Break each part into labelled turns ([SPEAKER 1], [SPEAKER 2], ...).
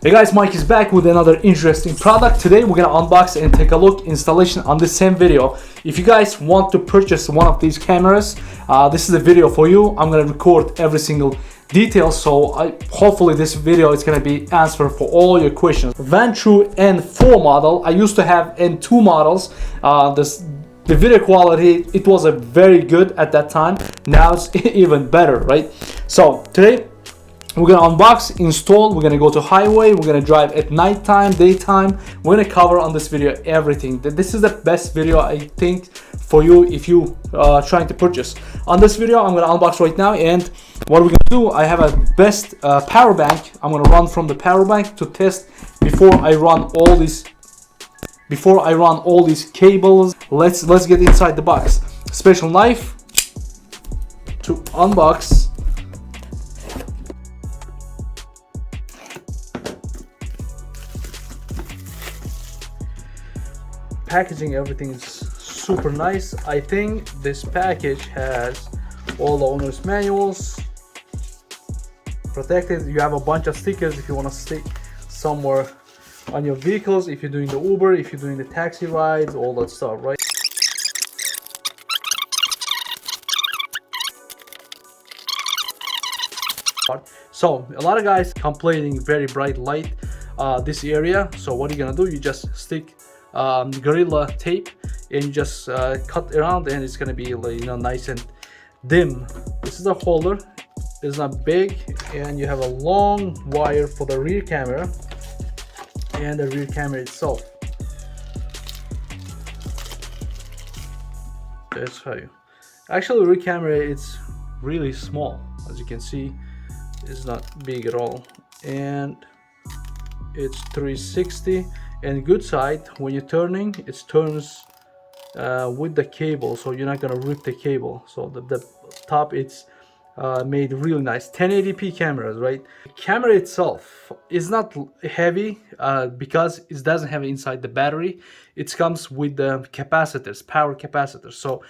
[SPEAKER 1] Hey guys, Mike is back with another interesting product. Today we're gonna unbox and take a look installation on the same video. If you guys want to purchase one of these cameras, this is a video for you. I'm gonna record every single detail, so hopefully this video is gonna be answer for all your questions. Vantrue N4 model. I used to have N2 models. The video quality, it was a very good at that time. Now it's even better, right? So today we're gonna unbox, install, we're gonna go to highway, we're gonna drive at nighttime, daytime. We're gonna cover on this video everything. This is the best video I think for you if you trying to purchase. On this video, I'm gonna unbox right now, and what we're gonna do, I have a best power bank. I'm gonna run from the power bank to test before I run all these cables. Let's get inside the box. Special knife to unbox. Packaging, everything is super nice. I think this package has all the owner's manuals protected. You have a bunch of stickers if you want to stick somewhere on your vehicles, if you're doing the Uber, if you're doing the taxi rides, all that stuff, right? So a lot of guys complaining very bright light this area. So what are you gonna do? You just stick Gorilla tape and you just cut around, and it's gonna be like, nice and dim. This is a holder. It's not big, and you have a long wire for the rear camera and the rear camera itself. That's how you actually, rear camera, it's really small, as you can see. It's not big at all, and it's 360. And good side, when you're turning, it turns with the cable, so you're not gonna rip the cable. So the top, it's made really nice. 1080p cameras, right? The camera itself is not heavy because it doesn't have inside the battery. It comes with the capacitors, power capacitors. So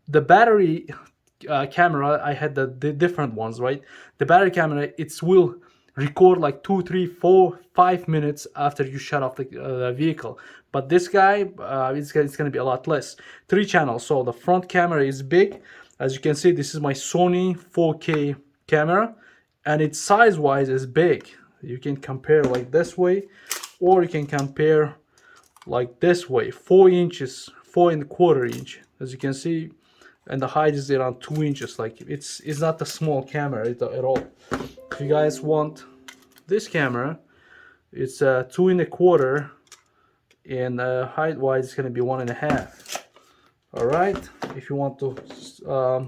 [SPEAKER 1] the battery camera, I had the different ones, right? The battery camera, it will record like 2, 3, 4, 5 minutes after you shut off the vehicle. But this guy, it's going to be a lot less. 3 channels. So the front camera is big. As you can see, this is my Sony 4K camera, and its size wise is big. You can compare like this way, or you can compare like this way. 4 inches, 4¼ inch, as you can see, and the height is around 2 inches. Like it's not a small camera at all. If you guys want this camera, it's 2¼ and height wise it's going to be 1.5. all right, if you want to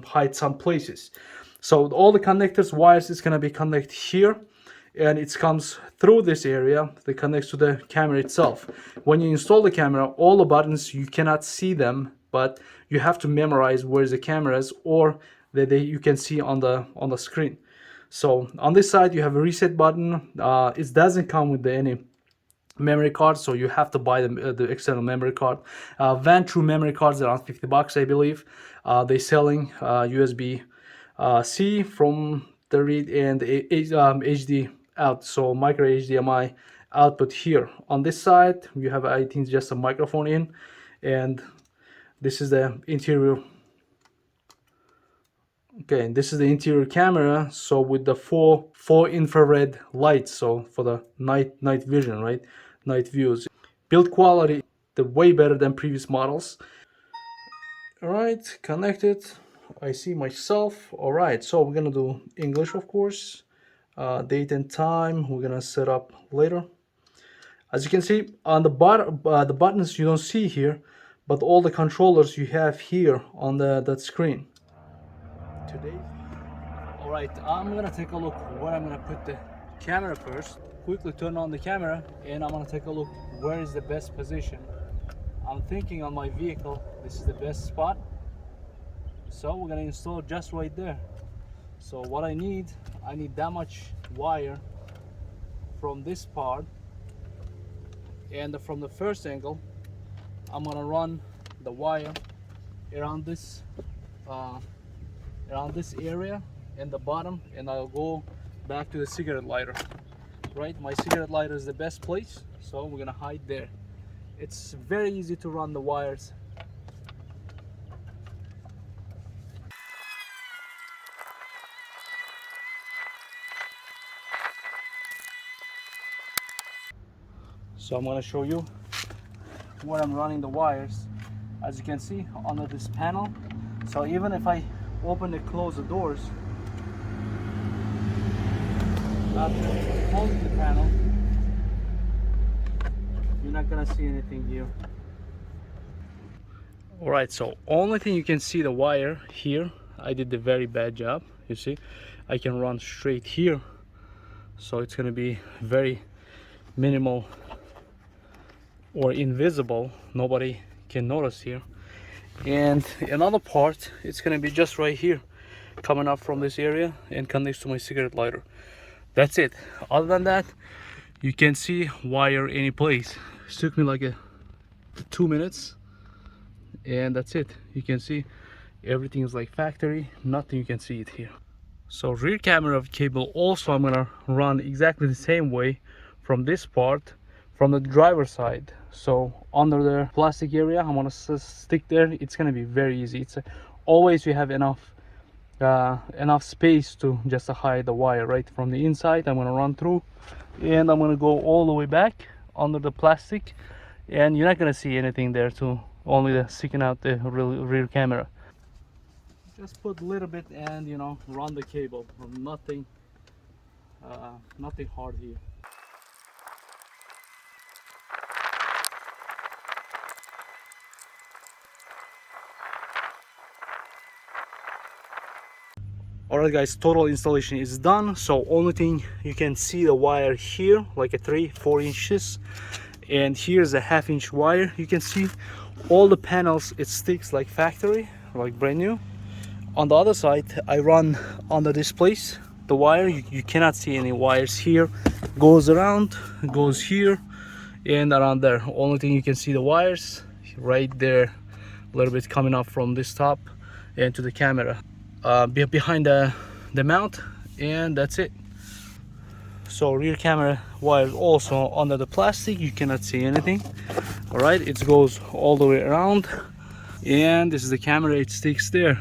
[SPEAKER 1] hide some places. So all the connectors, wires, is going to be connected here, and it comes through this area that connects to the camera itself. When you install the camera, all the buttons, you cannot see them, but you have to memorize where the camera is, or that you can see on the screen. So on this side you have a reset button. It doesn't come with any memory card, so you have to buy the external memory card. Vantrue memory cards around $50, I believe. They selling USB-C from the read and HD out, so micro HDMI output here. On this side you have, I think, just a microphone in, and this is the interior. Okay, and this is the interior camera, so with the four infrared lights, so for the night vision, right? Night views. Build quality, the way better than previous models. All right, connected. I see myself. All right, so we're gonna do English, of course. Date and time we're gonna set up later. As you can see on the bottom, the buttons you don't see here, but all the controllers you have here on that screen. Today, all right, I'm gonna take a look where I'm gonna put the camera first. Quickly turn on the camera, and I'm gonna take a look where is the best position. I'm thinking on my vehicle this is the best spot, so we're gonna install just right there. So what I need that much wire from this part, and from the first angle I'm gonna run the wire around this area and the bottom, and I'll go back to the cigarette lighter. right? My cigarette lighter is the best place, so we're gonna hide there. It's very easy to run the wires. So I'm gonna show you where I'm running the wires. As you can see under this panel, so even if I open and close the doors, after closing the panel, you're not gonna see anything here. All right, so only thing you can see the wire here. I did the very bad job. You see, I can run straight here, so it's gonna be very minimal or invisible. Nobody can notice here. And another part, it's gonna be just right here, coming up from this area and connects to my cigarette lighter. That's it. Other than that, you can see wire any place. It took me like 2 minutes, and that's it. You can see everything is like factory, nothing you can see it here. So rear camera cable also I'm gonna run exactly the same way from this part, from the driver's side. So under the plastic area, I'm gonna stick there. It's gonna be very easy. It's always you have enough space to just hide the wire. Right from the inside, I'm gonna run through, and I'm gonna go all the way back under the plastic, and you're not gonna see anything there too, only the sticking out the rear camera. Just put a little bit and, you know, run the cable. Nothing hard here. Alright guys, total installation is done. So only thing you can see the wire here, like a 3-4 inches, and here's a 1/2 inch wire. You can see all the panels, it sticks like factory, like brand new. On the other side, I run under this place the wire. You cannot see any wires here. Goes around, goes here and around there. Only thing you can see the wires right there, a little bit coming up from this top and to the camera. Behind the mount, and that's it. So rear camera wires also under the plastic, you cannot see anything. All right, it goes all the way around, and this is the camera, it sticks there,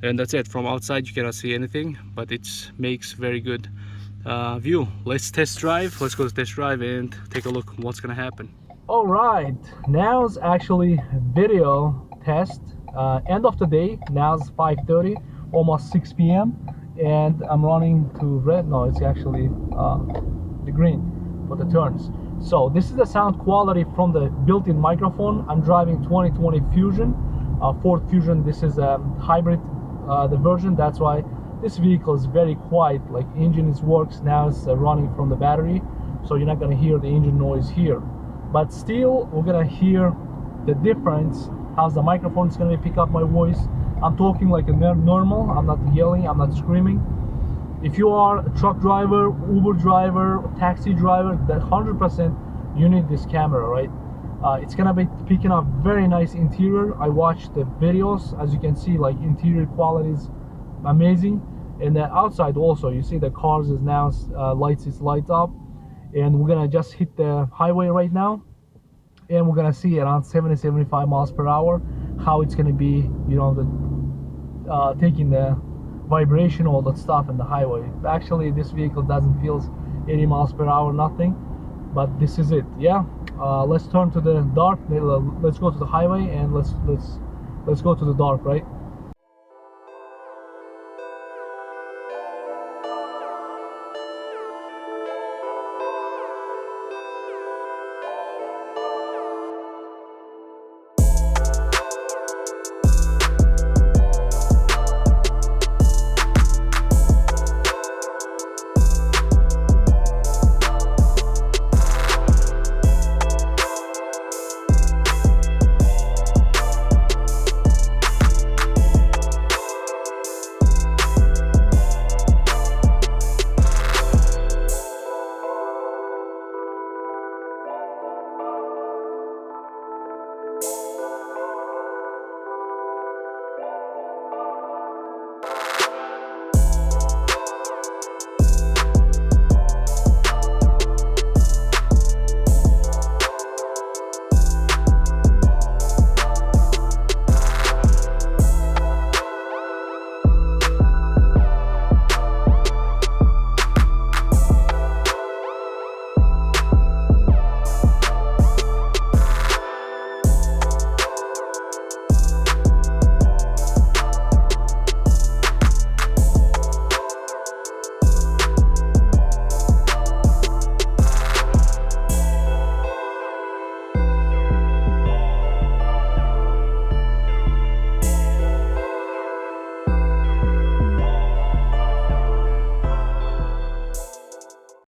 [SPEAKER 1] and that's it. From outside you cannot see anything, but it makes very good view. Let's test drive. Let's go to test drive and take a look what's gonna happen. All right, now's actually video test. End of the day. Now it's 5:30, almost 6 p.m. and I'm running to red. No, it's actually the green for the turns. So this is the sound quality from the built-in microphone. I'm driving 2020 Fusion, Ford Fusion. This is a hybrid the version. That's why this vehicle is very quiet. Like engine works now. It's running from the battery, so you're not gonna hear the engine noise here. But still, we're gonna hear the difference. How's the microphone is going to pick up my voice. I'm talking like a normal. I'm not yelling, I'm not screaming. If you are a truck driver, Uber driver, taxi driver, that 100% you need this camera, right? It's gonna be picking up very nice interior. I watched the videos, as you can see, like interior quality is amazing. And the outside also, you see the cars is now lights up, and we're gonna just hit the highway right now. And we're gonna see around 70-75 miles per hour how it's gonna be, you know, the taking the vibration, all that stuff in the highway. Actually, this vehicle doesn't feel 80 miles per hour, nothing. But this is it. Yeah. Let's turn to the dark. Let's go to the highway and let's go to the dark, right?